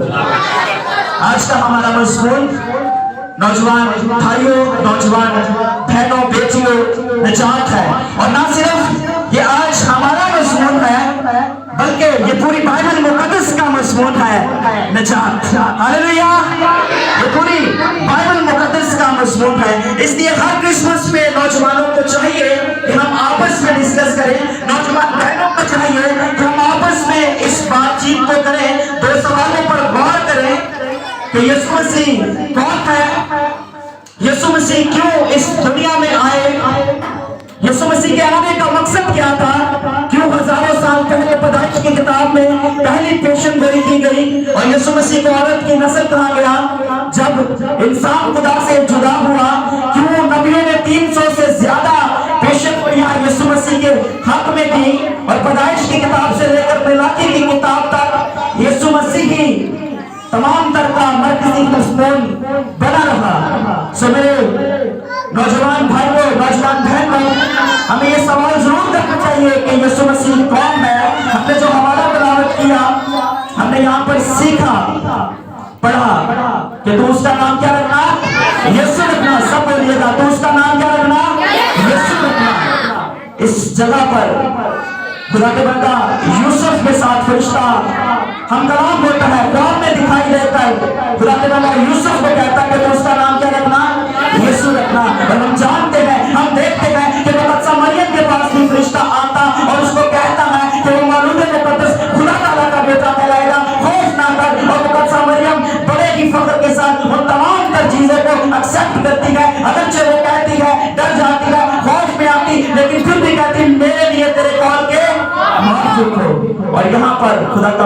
آج کا ہمارا مضمون نوجوان بھائیوں، نوجوان بہنوں، بیٹیوں، نجات ہے۔ اور نہ صرف یہ آج ہمارا مضمون ہے بلکہ یہ پوری بائبل مقدس کا مضمون ہے، نجات۔ ہاللیلویا! یہ پوری بائبل مقدس کا مضمون ہے۔ اس لیے ہر کرسمس میں نوجوانوں کو چاہیے کہ ہم آپس میں ڈسکس کریں، نوجوان بہنوں کو چاہیے کہ ہم آپس میں اس بات چیت کو کریں، دو سوالوں پر غور کریں کہ یسوع مسیح کون ہے، یسوع مسیح کیوں اس دنیا میں آئے، یسوع مسیح کے آنے کا مقصد کیا تھا، کیوں ہزاروں سال پہلے پیدائش کی کتاب میں پہلی پیشن گوئی کی گئی اور یسوع مسیح کو عورت کی نسل کہا گیا، جب انسان خدا سے جدا ہوا، کیوں نبیوں نے 300 سے زیادہ پیشن گوئیاں یسوع مسیح کے حق میں دی اور پیدائش کی کتاب سے لے کر ملاکی کی کتاب تک یسوع مسیح ہی تمام تر کا مرکزی مضمون بنا رہا۔ سو میرے نوجوان بھائیوں، نوجوان بہنوں، ہمیں یہ سوال ضرور کرنا چاہیے کہ یسوع مسیح کون ہے۔ ہم نے جو ہمارا تلاوت کیا، ہم نے یہاں پر سیکھا، پڑھا کہ تو اس کا نام کیا رکھنا، یسوع رکھنا۔ سب بولیے گا، تو اس کا نام کیا رکھنا، یسوع رکھنا۔ اس جگہ پر خدا کے بندہ یوسف کے ساتھ فرشتہ ہم کلام ہوتا ہے، خواب میں دکھائی دے کر خدا کے بندہ یوسف کو کہتا ہے کہ تو اس کا نام کیا رکھنا، یسوع رکھنا۔ اور ہم جانتے ہیں، ہم دیکھتے ہیں کہ مقدسہ مریم کے پاس بھی فرشتہ آتا اور اس کو کہتا ہے کہ وہ مولود مقدس خدا تعالیٰ کا بیٹا کہلائے گا، خوف نہ کر۔ اور مقدسہ مریم بڑے ہی فخر کے ساتھ ان تمام تر چیزوں کو ایکسپٹ کرتی ہے، اگرچہ وہ کہتی ہے، ڈر جاتی ہے، خوف میں آتی، لیکن پھر بھی کہتی میرے لیے تیرے کال کے موافق ہو۔ اور یہاں پر خدا کا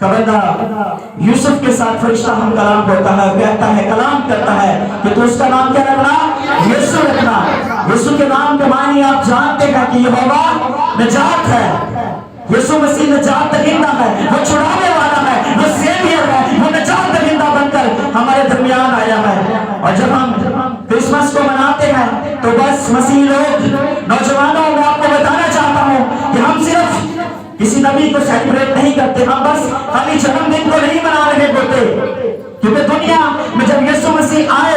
بندہ یوسف کے ساتھ فرشتہ ہم کلام ہوتا ہے، کہتا ہے، کلام کرتا ہے کہ تو اس کا نام کیا رکھنا، یسوع رکھنا۔ یسوع کے نام کے معنی آپ جانتے ہیں کہ یہوہ نجات ہے، یسوع مسیح نجات دہندہ ہے، وہ چھڑانے والا ہے، وہ سیویئر ہے، وہ نجات دہندہ بن کر ہمارے درمیان آیا ہے۔ اور جب ہم کرسمس کو مناتے ہیں تو بس مسیح لوگ، نوجوانوں، میں آپ کو بتانا چاہتا ہوں کہ ہم صرف کسی نبی کو سیلیبریٹ نہیں کرتے، ہم بس خالی جنم دن کو نہیں منا رہے ہوتے، کیونکہ دنیا میں جب یسوع مسیح آئے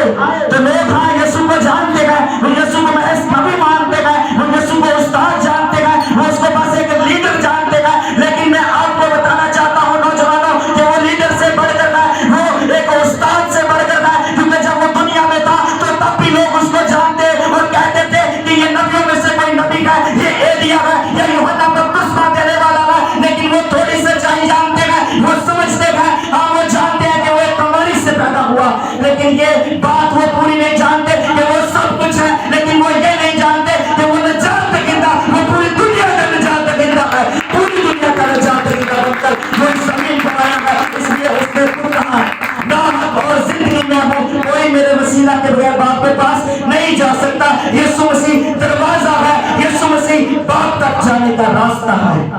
تو لوگ ہاں یسوع کو جانتے گئے، وہ یسوع کو محض نبی مانتے گئے، وہ یسوع کو استاد جانتے گئے، وہ اس کو بس ایک لیڈر جانتے گئے۔ لیکن میں آپ کو بتانا چاہتا ہوں نوجوانوں کہ وہ لیڈر سے بڑھ کر ہے، وہ ایک استاد سے بڑھ کر ہے، کیونکہ جب وہ دنیا میں تھا تو تب بھی لوگ اس کو جانتے اور کہتے تھے کہ یہ نبیوں میں سے کوئی نبی ہے، یہ ایلیا ہے، یا یوحنا بپتسمہ دینے والا ہے۔ لیکن وہ تھوڑی سچائی جانتے ہیں، وہ سمجھتے ہیں، ہاں وہ جانتے ہیں کہ وہ ایک کماری سے پیدا ہوا، لیکن یہ بات وہ پوری نہیں جانتے کہ وہ سب کچھ ہے، لیکن وہ یہ نہیں جانتے کہ وہ نجات دہندہ، وہ پوری دنیا کا نجات دہندہ ہے، پوری دنیا کا نجات دہندہ بن کر وہ زمین پر آیا ہے۔ اس لیے اس نے خود کہا، نہ اور زندگی میں ہوں کوئی میرے وسیلہ کے بغیر باپ کے پاس نہیں جا سکتا۔ یسوع مسیح دروازہ ہے، یسوع مسیح باپ تک جانے کا راستہ ہے۔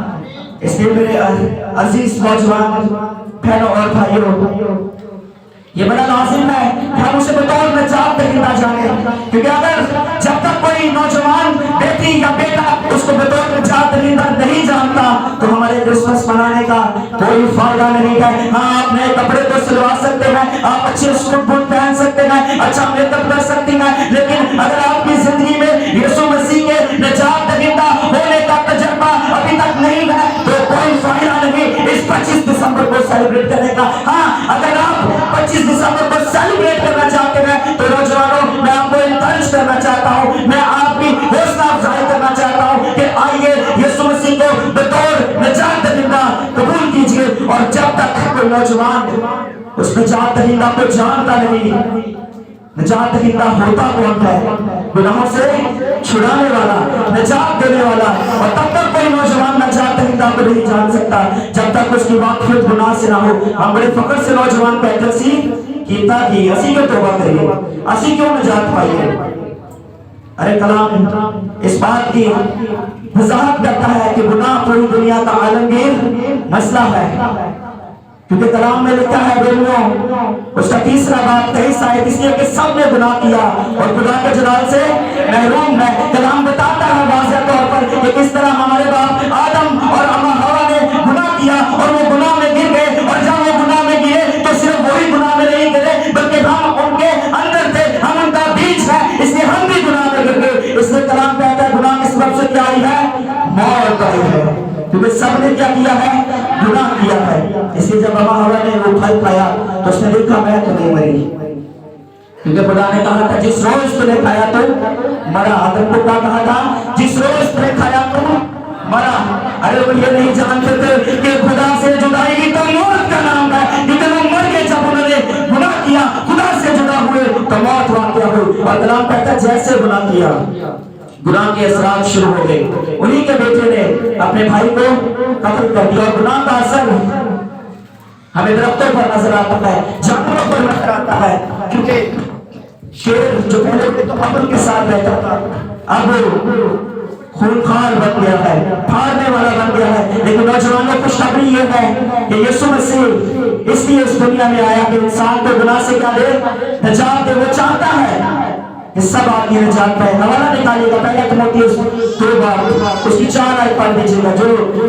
اس لیے میرے عزیز نوجوان بہنوں اور بھائیوں، یہ بڑا لازم ہے کہ ہم اسے بطور نجات دہندہ جانیں، کیونکہ اگر جب تک کوئی نوجوان بیٹی یا بیٹا اس کو بطور نجات دہندہ نہیں جانتا تو ہمارے کرسمس منانے کا کوئی فائدہ نہیں ہے۔ ہاں آپ نئے کپڑے تو سلوا سکتے ہیں، آپ اچھے سوٹ بوٹ پہن سکتے ہیں، اچھا میک اپ کر سکتی ہیں، لیکن اگر آپ کی زندگی میں یسوع مسیح کے نجات دہندہ ہونے کا تجربہ ابھی تک نہیں ہے تو کوئی فائدہ نہیں اس 25 دسمبر کو سیلیبریٹ کرنے کا۔ ہاں اگر آپ 25 دسمبر کو سیلیبریٹ کرنا چاہتے ہیں تو نوجوانوں، میں آپ کو انکریج کرنا چاہتا ہوں، میں آپ کی حوصلہ افزائی کرنا چاہتا ہوں کہ آئیے یسوع مسیح کو بطور نجات دہندہ قبول کیجئے۔ اور جب تک کوئی نوجوان اس نجات دہندہ کو جانتا نہیں، نجات دہندہ ہوتا کون ہے؟ گناہوں سے چھڑانے والا، نجات دینے والا۔ اور تب تک کوئی نوجوان نجات دہندہ کو نہیں جان سکتا جب تک اس کی واقفیت گناہ سے نہ ہو۔ ہم بڑے فخر سے نوجوان کہتے ہیں اسی کیتا کی، اسی کو توبہ کریے، اسی کیوں نجات پائیے۔ ارے کلام اس بات کی وضاحت کرتا ہے کہ گناہ پوری دنیا کا عالمگیر مسئلہ ہے، کیونکہ کلام میں لکھا ہے بیویوں اس کا 3 باب 23 آیت، اس لیے کہ سب نے گناہ کیا اور خدا کے جلال سے محروم ہے۔ کلام بتاتا ہے واضح طور پر کہ کس طرح ہمارے باپ آدم اور اماں حوا نے گناہ کیا اور وہ گناہ میں گر گئے کیونکہ سب نے کیا کیا ہے؟ گناہ کیا ہے. اس لیے جب ہوا نے وہ پھل کھایا تو اس نے دیکھا میں تو نہیں مری، کیونکہ خدا نے کہا تھا جس روز تم نے کھایا تو مرا. آدم کو کیا کہا تھا؟ جس روز تم نے کھایا تو مرا. ارے وہ یہ نہیں جانتے تھے کہ خدا سے جدائی کی تو موت کا نام ہے، لیکن وہ مر گئے جب انہوں نے گناہ کیا، خدا سے جدا ہوئے تو موت واقع ہوئی. اور کلام کہتا ہے جیسے گناہ کیا گناہ کے اثرات شروع ہو گئے. انہی کے بیٹے نے اپنے بھائی کو قتل کر دیا. اور گناہ کا اثر ہمیں درختوں پر نظر آتا ہے، جانوروں پر نظر آتا ہے، کیونکہ شیر جو پہلے تو امن کے ساتھ رہتا تھا اب خونخوار بن گیا ہے، پھاڑنے والا بن گیا ہے. لیکن نوجوانوں کو خوشخبری یہ ہے کہ یسوع مسیح اس لیے اس دنیا میں آیا کہ انسان کو گناہ سے کیا دے؟ نجات دے. وہ چاہتا ہے کہ سب آدمی نجات پائے. حوالہ نکالیے گا پہلا تیموتھیوس 2 اس کی 4 آیت پڑھ دیجیے گا. جو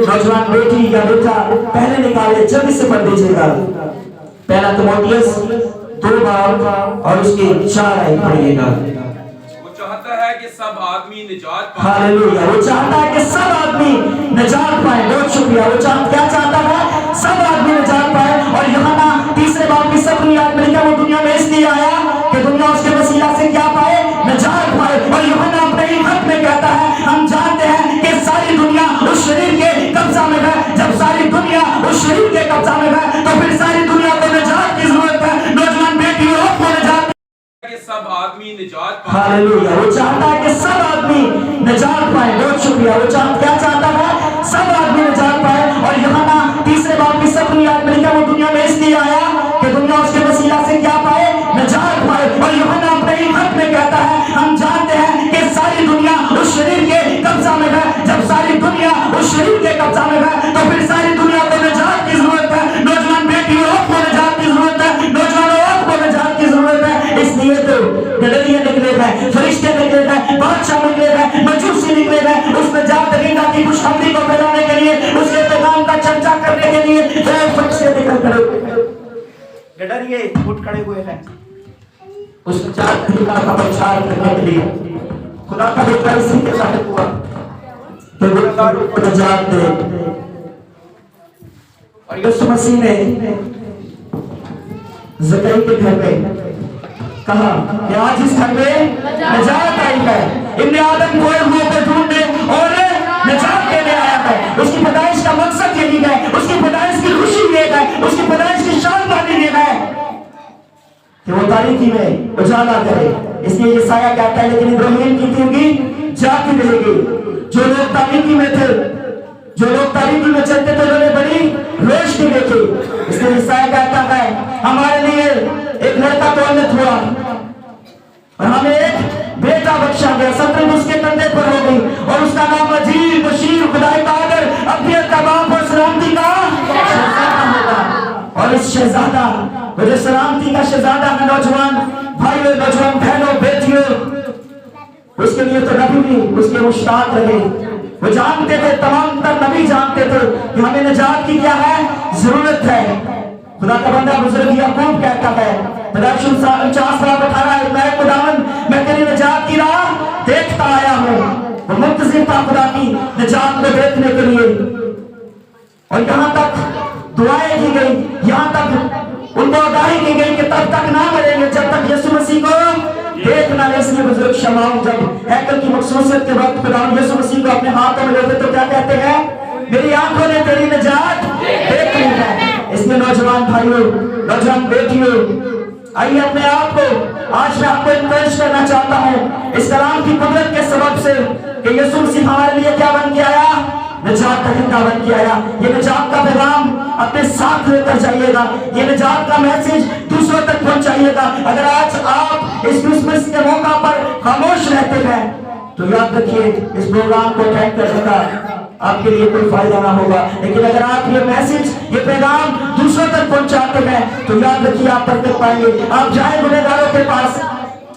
نوجوان بیٹی یا بیٹا پہلے نکالے جلدی سے پڑھ دیجیے گا. پہلا تیموتھیوس 2 اور اس کی 4 آیت پڑھیے گا. چاہتا ہے کہ سب آدمی نجات پائیں. ہاللویا. وہ چاہتا ہے کہ سب آدمی نجات پائیں. بہت شکریہ. وہ کیا چاہتا ہے؟ سب آدمی نجات پائیں. اور یوحنا 3 باب کی 7 آیت میں لکھا وہ دنیا میں اس لیے آیا کہ دنیا اس کے وسیلہ سے کیا پائے؟ نجات پائے. اور یوحنا اپنے ہی خط میں کہتا ہے ہم جانتے ہیں کہ ساری دنیا اس شریر کے قبضہ میں ہے. جب ساری دنیا اس شریر کے قبضہ میں ہے تو پھر ساری دنیا کو نجات کی ضرورت ہے. نوجوان بیٹیوں کو نجات کہ سب آدمی نجات پائیں. ہاللویا. وہ چاہتا ہے کہ سب آدمی نجات پائیں. بہت شکریہ. وہ کیا چاہتا ہے؟ سب آدمی نجات پائیں. اور یوحنا 3 باب کی 7 آیت میں لکھا وہ دنیا میں اس لیے آیا کہ دنیا اس کے وسیلہ سے کیا پائے؟ نجات پائے. اور یوحنا اپنے ہی خط میں کہتا ہے ہم جانتے ہیں کہ ساری دنیا اس شریر کے قبضہ میں ہے. جب ساری دنیا اس شریر کے قبضہ میں ہے تو پھر ساری دنیا کو نجات کی ضرورت ہے. نوجوان بیٹیوں کو نجات کی ضرورت ہے. نوجوانوں کو نجات کی ضرورت ہے. اس لیے تو گدریے نکلے گئے، فرشتے نکلے گئے، بادشاہ نکلے گئے، مجوسی نکلے گئے اس نجات دہندہ کی خوشخبری کو پھیلانے کے لیے، اس کے پیغام کا چرچا کرنے کے لیے. فرشتے نکل کر گدریے اٹھ کھڑے ہوئے ہیں اس نجات دہندہ کا پرچار کرنے کے لیے. خدا کا بیٹا اسی کے ظاہر ہوا کہ گنہگاروں کو نجات دے. اور یسوع مسیح نے زکریا کے گھر میں کہا کہ آج اس گھر میں نجات آئی ہے. ابن آدم کو روح پہ ڈھونڈنے اور نجات دینے آیا ہے. اس کی پیدائش کا مقصد یہی ہے، اس کی پیدائش کی خوشی یہ ہے، اس کی پیدائش کی شان بانی یہ ہے کہ وہ تاریکی میں اجالا کرے. اس لیے یسایہ کہتا ہے لیکن ابراہیم کی تیوگی جاتی رہے گی. جو لوگ تاریکی میں تھے، جو لوگ تاریکی میں چلتے تھے انہوں نے بڑی روشنی دیکھی. اس لیے یسایہ کہتا ہے ہمارے لیے ایک لڑکا مولود ہوا اور ہمیں ایک بیٹا بخشا گیا. سلطنت اس کے کندھے پر ہو گئی اور اس کا نام عجیب، بشیر، خدائے قادر، ابدیت کا باپ اور سلامتی کا شہزادہ ہوگا. اور اس شہزادہ وہ جو سلامتی کا شہزادہ ہے، نوجوان بھائیوں، نوجوان بہنوں، بیٹیوں، اس کے لیے تو نبی بھی اس کے مشتاق رہے. وہ جانتے تھے، تمام تر نبی جانتے تھے کہ ہمیں نجات کی کیا ہے؟ ضرورت ہے. خدا کا بندہ بزرگ یعقوب کہتا ہے پیدائش 49:18 میں خداوند میں تیری نجات کی راہ دیکھتا آیا ہوں. وہ منتظر تھا خدا کی نجات کو دیکھنے کے لیے. اور یہاں تک دعائیں کی گئی، یہاں تک ان کو آگاہی کی گئی کہ تب تک نہ مریں گے جب تک یسوع مسیح کو دیکھنا. اس لیے بزرگ شمعون جب ہیکل کی مخصوصیت کے وقت خداوند یسوع مسیح کو اپنے ہاتھوں میں لیتے تو کیا کہتے ہیں؟ میری آنکھوں نے تیری نجات دیکھ لی ہے. اس لیے نوجوان بھائیوں، نوجوان بیٹیوں، آئیے اپنے آپ کو آج میں آپ کو انکریج کرنا چاہتا ہوں اس کلام کی قدرت کے سبب سے کہ یسوع مسیح ہمارے لیے کیا بن کے آیا؟ نجات دہندہ بن کے آیا. یہ نجات کا پیغام اپنے ساتھ لے کر جائیے گا. یہ نجات کا میسج دوسروں تک پہنچائیے گا. اگر آج آپ اس کرسمس کے موقع پر خاموش رہتے ہیں تو یاد رکھیے اس پروگرام کو اٹینڈ کرنے کا آپ کے لیے کوئی فائدہ نہ ہوگا. لیکن اگر آپ یہ میسج، یہ پیغام دوسروں تک پہنچاتے ہیں تو یاد رکھیے آپ برکت پائیں گے. آپ جائیں گنہگاروں کے پاس.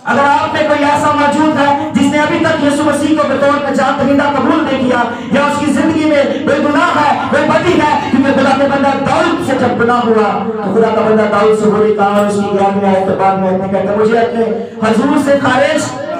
اگر آپ میں کوئی ایسا موجود ہے جس نے ابھی تک یسوع مسیح کو بطور نجات دہندہ قبول نہیں کیا، یا اس کی زندگی میں کوئی گناہ ہے، کوئی بدی ہے، کیونکہ خدا کا بندہ داؤد سے جب گناہ ہوا تو خدا کا بندہ داؤد سے بولی کہا اور اس کی 11ویں آیت کے بعد میں کہتا مجھے اپنے حضور سے خارج